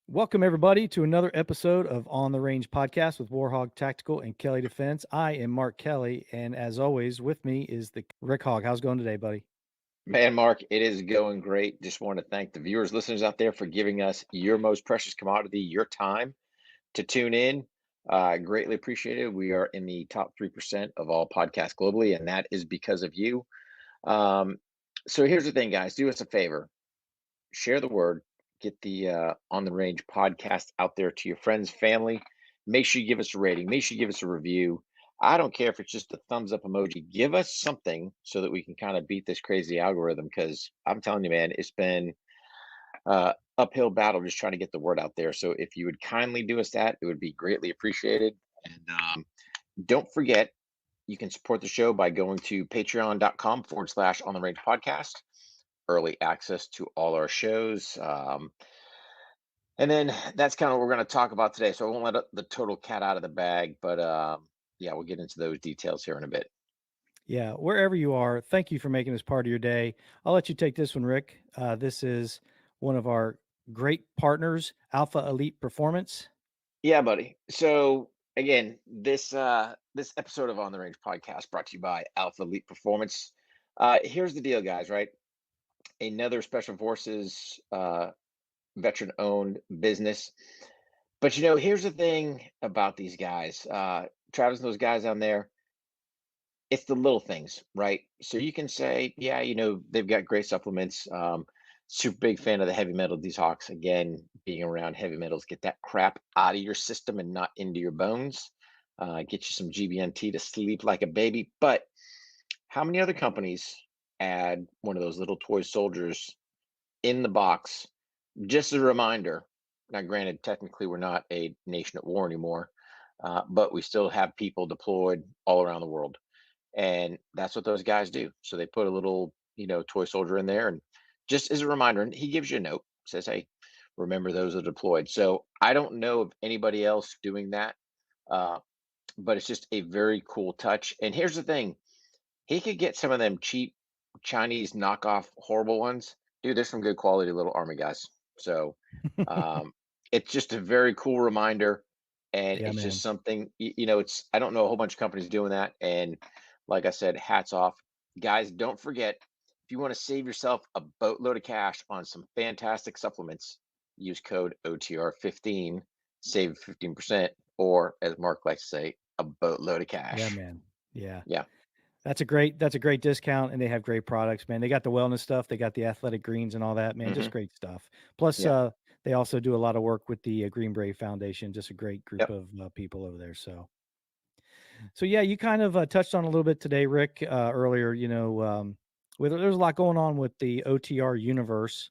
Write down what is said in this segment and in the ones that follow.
Welcome, everybody, to another episode of On the Range podcast with Warhog Tactical and Kelley Defense. I am Mark Kelley, and as always, with me is the Rick Hogg. How's it going today, buddy? Man, Mark, it is going great. Just want to thank the viewers, listeners out there for giving us your most precious commodity, your time to tune in. Greatly appreciated. We are in the top 3% of all podcasts globally, and that is because of you. Um, so here's the thing, guys. Do us a favor. Share the word. Get the On the Range podcast out there to your friends, family. Make sure you give us a rating. Make sure you give us a review. I don't care if it's just a thumbs up emoji. Give us something so that we can kind of beat this crazy algorithm. Because I'm telling you, man, it's been uphill battle just trying to get the word out there. So if you would kindly do us that, it would be greatly appreciated. And don't forget, you can support the show by going to patreon.com/, on the range podcast. Early access to all our shows. And then that's kind of what we're going to talk about today. So I won't let the total cat out of the bag, but yeah, we'll get into those details here in a bit. Yeah, wherever you are, thank you for making this part of your day. I'll let you take this one, Rick. This is one of our great partners, Alpha Elite Performance. Yeah, buddy. So again, this episode of On the Range podcast brought to you by Alpha Elite Performance. Here's the deal, guys. Right, another Special Forces veteran-owned business. But here's the thing about these guys, Travis and those guys down there. It's the little things, right? So you can say, yeah, they've got great supplements. Super big fan of the heavy metal detox. Again, being around heavy metals, get that crap out of your system and not into your bones. Get you some GBNT to sleep like a baby. But how many other companies add one of those little toy soldiers in the box just as a reminder? Now, granted, technically, we're not a nation at war anymore, but we still have people deployed all around the world. And that's what those guys do. So they put a little, toy soldier in there, and just as a reminder, and he gives you a note, says, "Hey, remember those are deployed." So I don't know of anybody else doing that, uh, but it's just a very cool touch. And here's the thing: he could get some of them cheap Chinese knockoff horrible ones. Dude, there's some good quality little army guys. So um, it's just a very cool reminder. And Yeah, it's just man. something, it's, I don't know a whole bunch of companies doing that. And like I said, hats off. Guys, don't forget, if you want to save yourself a boatload of cash on some fantastic supplements, use code OTR15, save 15%, or as Mark likes to say, a boatload of Yeah, cash. man. Yeah. Yeah. That's a great discount, and they have great products, man. They got the wellness stuff, they got the athletic greens and all that, man. Just hmm great stuff. Plus, Yeah. they also do a lot of work with the Green Brave Foundation. Just a great group Yep. of people over there. So yeah, you kind of touched on a little bit today, Rick, earlier. There's a lot going on with the OTR Universe.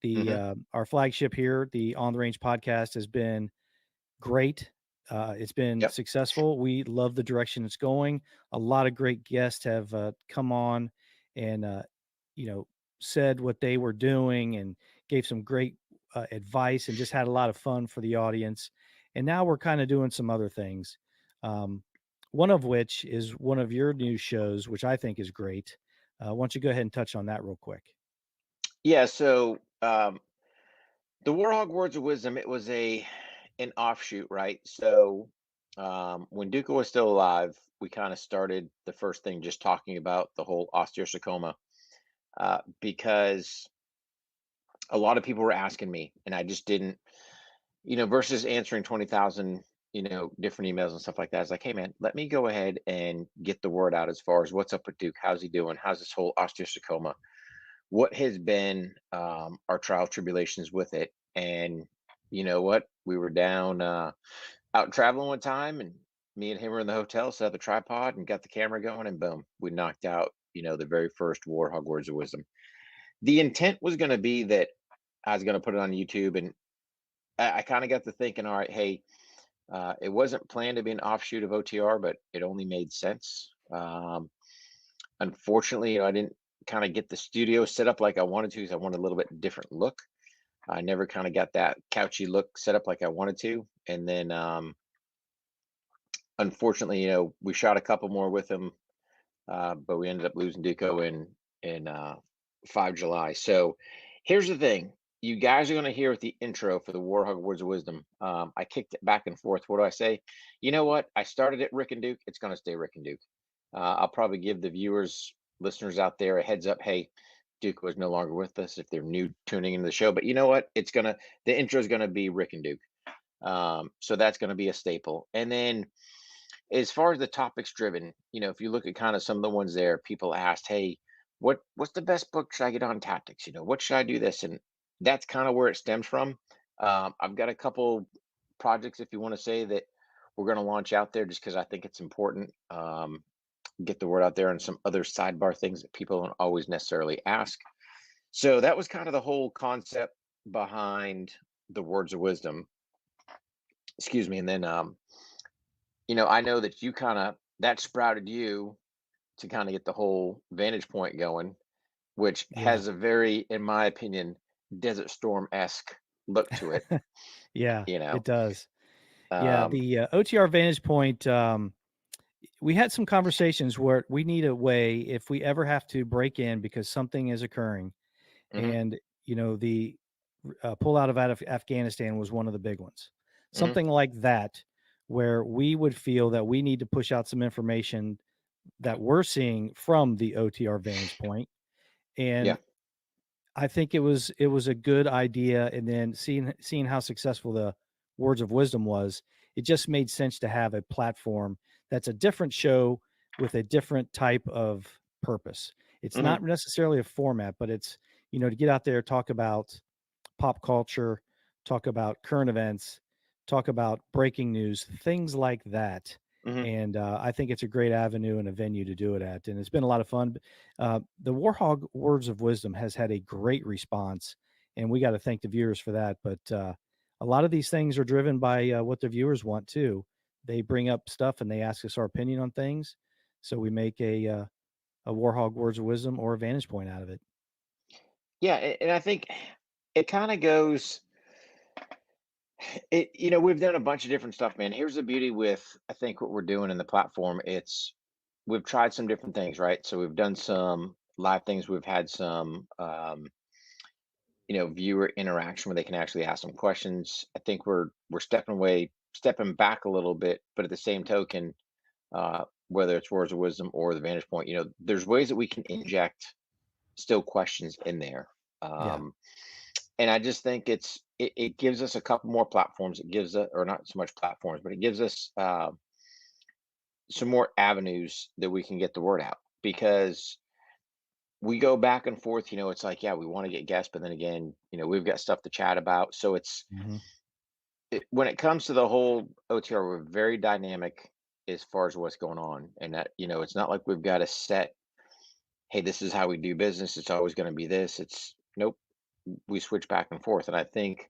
The hmm our flagship here, the On the Range podcast, has been great. It's been Yep. successful. We love the direction it's going. A lot of great guests have come on and you know said what they were doing and gave some great advice and just had a lot of fun for the audience. And now we're kind of doing some other things. Um, one of which is one of your new shows, which I think is great. Why don't you go ahead and touch on that real quick? Yeah. So the Warhog Words of Wisdom, it was an offshoot, right? So when Duca was still alive, we kind of started the first thing just talking about the whole osteosarcoma, because a lot of people were asking me, and I just didn't, versus answering 20,000 different emails and stuff like that. It's like, hey man, let me go ahead and get the word out as far as what's up with Duke. How's he doing? How's this whole osteosarcoma? What has been our trial tribulations with it? And you know what? We were down out traveling one time, and me and him were in the hotel, set up the tripod and got the camera going, and boom, we knocked out, the very first Warhog Words of Wisdom. The intent was going to be that I was going to put it on YouTube, and I kind of got to thinking, all right, hey, it wasn't planned to be an offshoot of OTR, but it only made sense. Unfortunately, I didn't kind of get the studio set up like I wanted to, because I wanted a little bit different look. I never kind of got that couchy look set up like I wanted to. And then, unfortunately, we shot a couple more with him, but we ended up losing Duco in 5 July. So here's the thing. You guys are going to hear with the intro for the Warhog Words of Wisdom. I kicked it back and forth. What do I say? You know what? I started at Rick and Duke. It's going to stay Rick and Duke. I'll probably give the viewers, listeners out there a heads up. Hey, Duke was no longer with us if they're new tuning into the show. But you know what? The intro is going to be Rick and Duke. So that's going to be a staple. And then as far as the topics driven, if you look at kind of some of the ones there, people asked, "Hey, what's the best book should I get on tactics? What should I do this?" And that's kind of where it stems from. I've got a couple projects, if you want to say, that we're going to launch out there, just because I think it's important. Get the word out there, and some other sidebar things that people don't always necessarily ask. So that was kind of the whole concept behind the words of wisdom. Excuse me. And then, I know that you kind of that sprouted you to kind of get the whole Vantage Point going, which Yeah. has a very, in my opinion, Desert Storm esque look to it. Yeah, You it know, does. Yeah, um, the, OTR Vantage Point, we had some conversations where we need a way if we ever have to break in because something is occurring, hmm and, the pullout of Afghanistan was one of the big ones. hmm Something like that, where we would feel that we need to push out some information that we're seeing from the OTR Vantage Point, yeah, and I think it was a good idea, and then seeing how successful the Words of Wisdom was, it just made sense to have a platform that's a different show with a different type of purpose. It's hmm not necessarily a format, but it's, to get out there, talk about pop culture, talk about current events, talk about breaking news, things like that. hmm And I think it's a great avenue and a venue to do it at. And it's been a lot of fun. The Warhog Words of Wisdom has had a great response, and we got to thank the viewers for that. But a lot of these things are driven by what the viewers want too. They bring up stuff and they ask us our opinion on things. So we make a Warhog Words of Wisdom or a Vantage Point out of it. yeah, and I think it kind of goes. We've done a bunch of different stuff, man. Here's the beauty with, I think, what we're doing in the platform. We've tried some different things, right? So we've done some live things. We've had some, viewer interaction where they can actually ask some questions. I think we're stepping back a little bit, but at the same token, whether it's words of wisdom or the Vantage Point, there's ways that we can inject still questions in there. Yeah, And I just think it gives us a couple more platforms. It gives us, or not so much platforms, but it gives us some more avenues that we can get the word out, because we go back and forth. It's like, yeah, we want to get guests, but then again, we've got stuff to chat about. So hmm when it comes to the whole OTR, we're very dynamic as far as what's going on, and that, it's not like we've got a set. Hey, this is how we do business. It's always going to be this. It's nope. We switch back and forth, and I think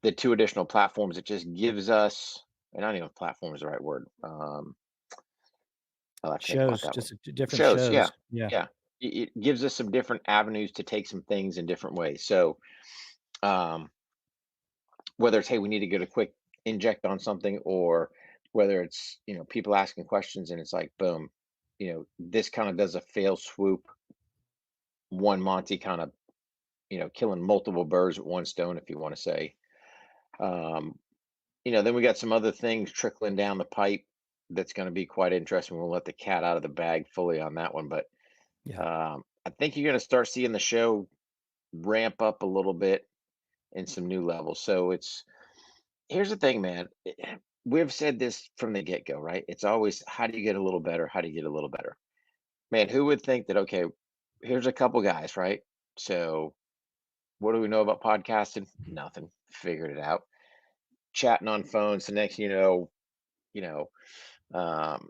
the two additional platforms, it just gives us, and I don't know if platform is the right word. I'll have to think about shows, that one. just different Shows, yeah, shows. Yeah. yeah. It gives us some different avenues to take some things in different ways. So, um, whether it's, hey, we need to get a quick inject on something, or whether it's, people asking questions, and it's like, boom, this kind of does a fail swoop, one Monty kind of, killing multiple birds with one stone, if you want to say. Um, then we got some other things trickling down the pipe that's going to be quite interesting. We'll let the cat out of the bag fully on that one, but Yeah. I think you're going to start seeing the show ramp up a little bit in some new levels. So here's the thing, man. we've said this from the get-go, right? It's always, how do you get a little better? How do you get a little better? Man, who would think that, okay, here's a couple guys, right? So what do we know about podcasting? Nothing. Figured it out. Chatting on phones. The next, you know, um,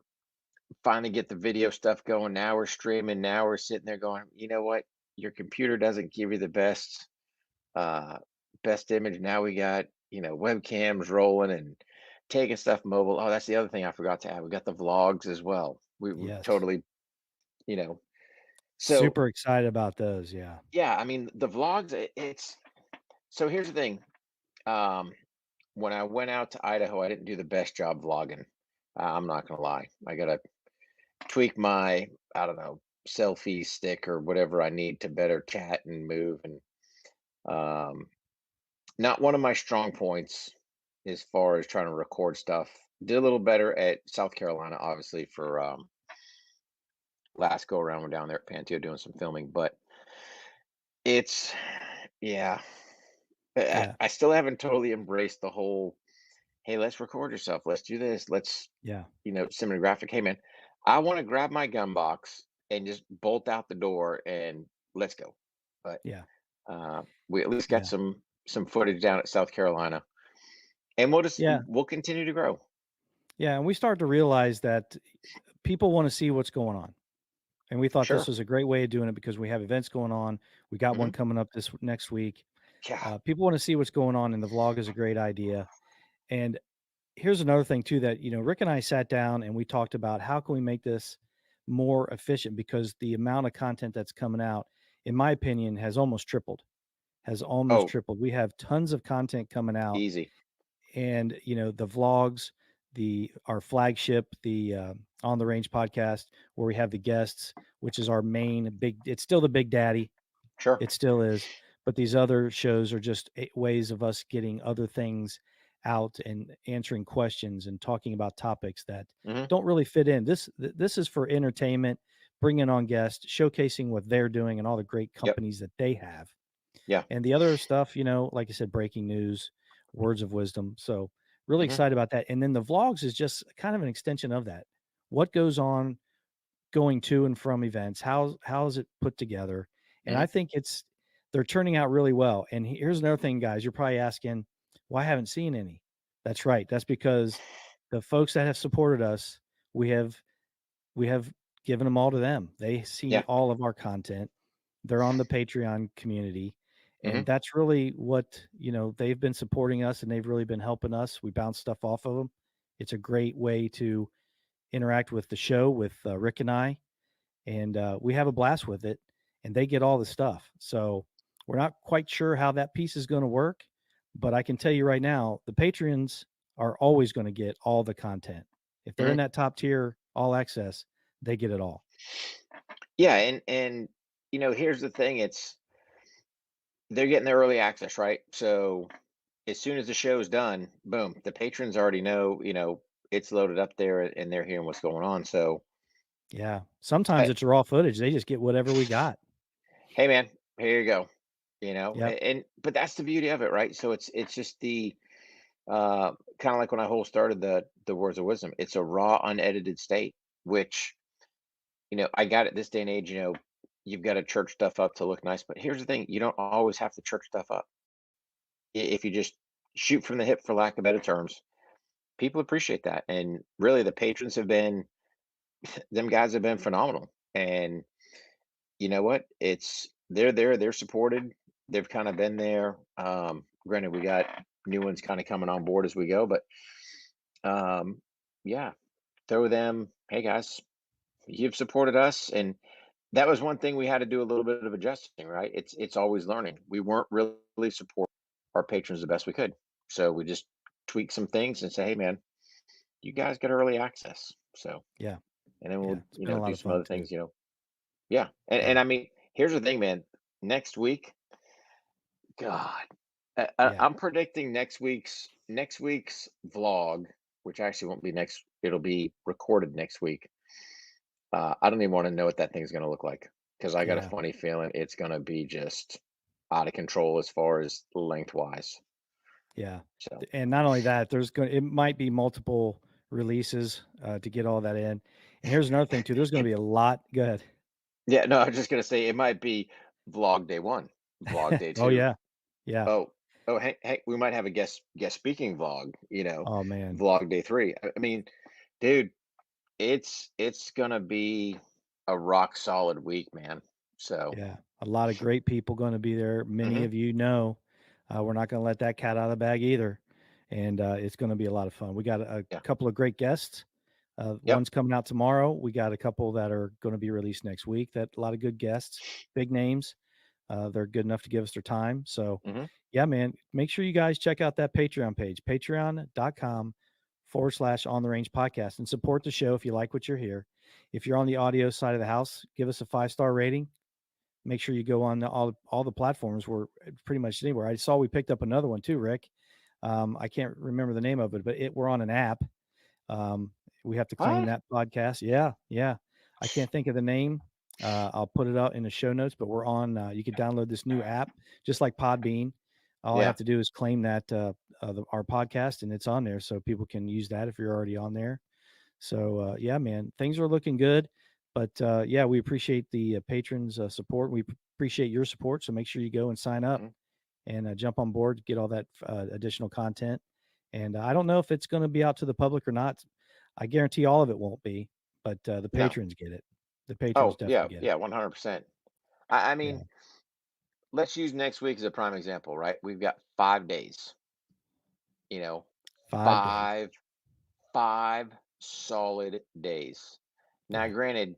finally get the video stuff going. Now we're streaming. Now we're sitting there going, you know what? Your computer doesn't give you the uh, best image. Now we got, webcams rolling and taking stuff mobile. Oh, that's the other thing I forgot to add. We got the vlogs as well. We Yes. totally, you know. So Super excited about those, yeah. yeah, I mean the vlogs. It's so here's the thing. Um, when I went out to Idaho, I didn't do the best job vlogging. I'm not gonna lie. I gotta tweak my, I don't know, selfie stick or whatever I need to better chat and move. And um, not one of my strong points as far as trying to record stuff. Did a little better at South Carolina, obviously, for last go around. We're down there at Panteo doing some filming, but it's, yeah. Yeah, I still haven't totally embraced the whole, hey, let's record yourself. Let's do this. Let's, yeah, cinematographic. Hey, man, I want to grab my gun box and just bolt out the door and let's go. But yeah, we at least got yeah, some footage down at South Carolina, and yeah, we'll continue to grow. yeah, and we start to realize that people wanna see what's going on, and we thought this Sure. was a great way of doing it because we have events going on. We got one Hmm. coming up this next week. Yeah. People wanna see what's going on, and the vlog is a great idea, and here's another thing too that, Rick and I sat down and we talked about how can we make this more efficient because the amount of content that's coming out, in my opinion, has almost tripled. Has almost Oh, tripled. We have tons of content coming out, easy. and the vlogs, the our flagship, the On the Range podcast, where we have the guests, which is our main big. It's still the big daddy. Sure. It still is. But these other shows are just ways of us getting other things out and answering questions and talking about topics that Hmm. don't really fit in. This is for entertainment, bringing on guests, showcasing what they're doing and all the great Yep. companies that they have. Yeah. And the other stuff, like I said, breaking news, words of wisdom. So really Hmm. excited about that. And then the vlogs is just kind of an extension of that. What goes on going to and from events? How is it put together? And I Hmm. think they're turning out really well. And here's another thing, guys. You're probably asking, why I haven't seen any? That's right. That's because the folks that have supported us, we have we have given them all to them. They see Yeah. all of our content. They're on the Patreon community. And Hmm. that's really what, they've been supporting us and they've really been helping us. We bounce stuff off of them. It's a great way to interact with the show with Rick and I, and we have a blast with it. And they get all the stuff. So we're not quite sure how that piece is going to work, but I can tell you right now, the patrons are always going to get all the content. If they're in Hmm. that top tier, all access, they get it all. Yeah. And here's the thing. It's they're getting their early access, right? So as soon as the show's done, boom, the patrons already know, it's loaded up there and they're hearing what's going on. So, Yeah. Sometimes I, it's raw footage. They just get whatever we got. hey man, here you go. Yep. But that's the beauty of it, right? So it's just the kind of like when I whole started the words of wisdom. It's a raw, unedited state, which I got it this day and age. You've got to church stuff up to look nice, but here's the thing: you don't always have to church stuff up. If you just shoot from the hip, for lack of better terms, people appreciate that. And really, the patrons have been them guys have been phenomenal. And you know what? They're there, they're supported. They've kind of been there. Granted, we got new ones kind of coming on board as we go, but yeah, throw them. Hey guys, you've supported us, and that was one thing we had to do a little bit of adjusting. Right? It's always learning. We weren't really support our patrons the best we could, so we just tweak some things and say, hey man, you guys get early access. So, Yeah. and then Yeah. we'll It's been a lot do of some fun other too. things. Yeah, and Yeah. I mean, here's the thing, man. Next week, God, Yeah. I'm predicting next week's vlog, which actually won't be next. It'll be recorded next week. I don't even want to know what that thing's going to look like because I got a Yeah. funny feeling it's going to be just out of control as far as lengthwise. Yeah. So And not only that, it might be multiple releases to get all that in. And here's another thing too. There's going to it, be a lot. Go ahead. yeah, no, I was just gonna say it might be vlog day one, vlog day Oh two. yeah. Yeah. Oh, oh, hey, we might have a guest speaking vlog, Oh man. vlog day three. I mean, dude, it's gonna be a rock solid week, man. So, Yeah. A lot of great people going to be there. Many mhm, of you know, we're not going to let that cat out of the bag either. And it's going to be a lot of fun. We got a yeah, couple of great guests. yep, One's coming out tomorrow. We got a couple that are going to be released next week. That a lot of good guests, big names. They're good enough to give us their time. So, mhm, yeah, man, make sure you guys check out that Patreon page, patreon.com/on the range podcast, and support the show if you like what you're here. If you're on the audio side of the house, give us a 5-star rating. Make sure you go on all the platforms. We're pretty much anywhere. I saw we picked up another one too, Rick. I can't remember the name of it, but we're on an app. Um, we have to claim what? that podcast. Yeah, yeah. I can't think of the name. I'll put it out in the show notes, but we're on. You can download this new app, just like Podbean. All I Yeah, have to do is claim that our podcast, and it's on there, so people can use that if you're already on there. So yeah, man, things are looking good. But yeah, we appreciate the patrons' support. We appreciate your support. So make sure you go and sign up mhm, and jump on board, get all that additional content. And I don't know if it's going to be out to the public or not. I guarantee all of it won't be, but the no. patrons get it. The patrons Oh, yeah, definitely get it. yeah, 100%. I Yeah, mean, let's use next week as a prime example, right? We've got 5 days, you know, 5 days. five, 5 solid days. Now, Yeah, granted,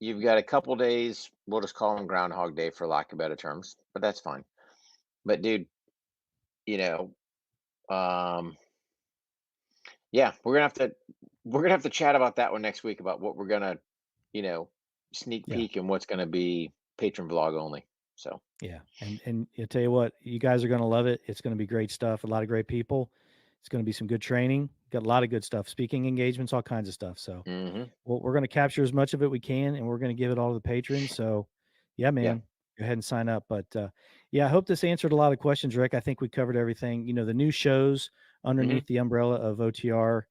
you've got a couple days, we'll just call them Groundhog Day for lack of better terms, but that's fine. But dude, you know, um, yeah, we're gonna have to chat about that one next week about what we're gonna, you know, sneak yeah. peek and what's gonna be patron vlog only. So, Yeah, and I tell you what, you guys are gonna love it. It's gonna be great stuff. A lot of great people. It's gonna be some good training. Got a lot of good stuff. Speaking engagements, all kinds of stuff. So, hmm, well, we're gonna capture as much of it we can, and we're gonna give it all to the patrons. So, yeah, yeah, man, go ahead and sign up. But yeah, I hope this answered a lot of questions, Rick. I think we covered everything. The new shows hmm, underneath the umbrella of OTR.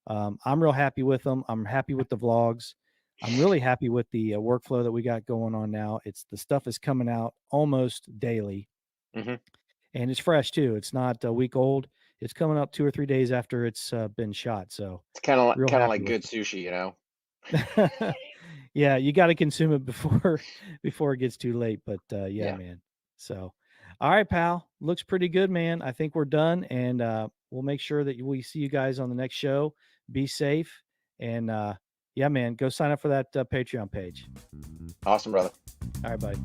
I'm real happy with them. I'm happy with the vlogs. I'm really happy with the workflow that we got going on now. It's the stuff is coming out almost daily, hmm. and it's fresh too. It's not a week old. It's coming up 2 or 3 days after it's been shot. So, It's real kind of happy like with good sushi, you know. it. Yeah, you got to consume it before before it gets too late. But yeah, Yeah, man. So, all right, pal. Looks pretty good, man. I think we're done, and we'll make sure that we see you guys on the next show. Be safe, and yeah, man. Go sign up for that Patreon page. awesome, brother. All right, buddy.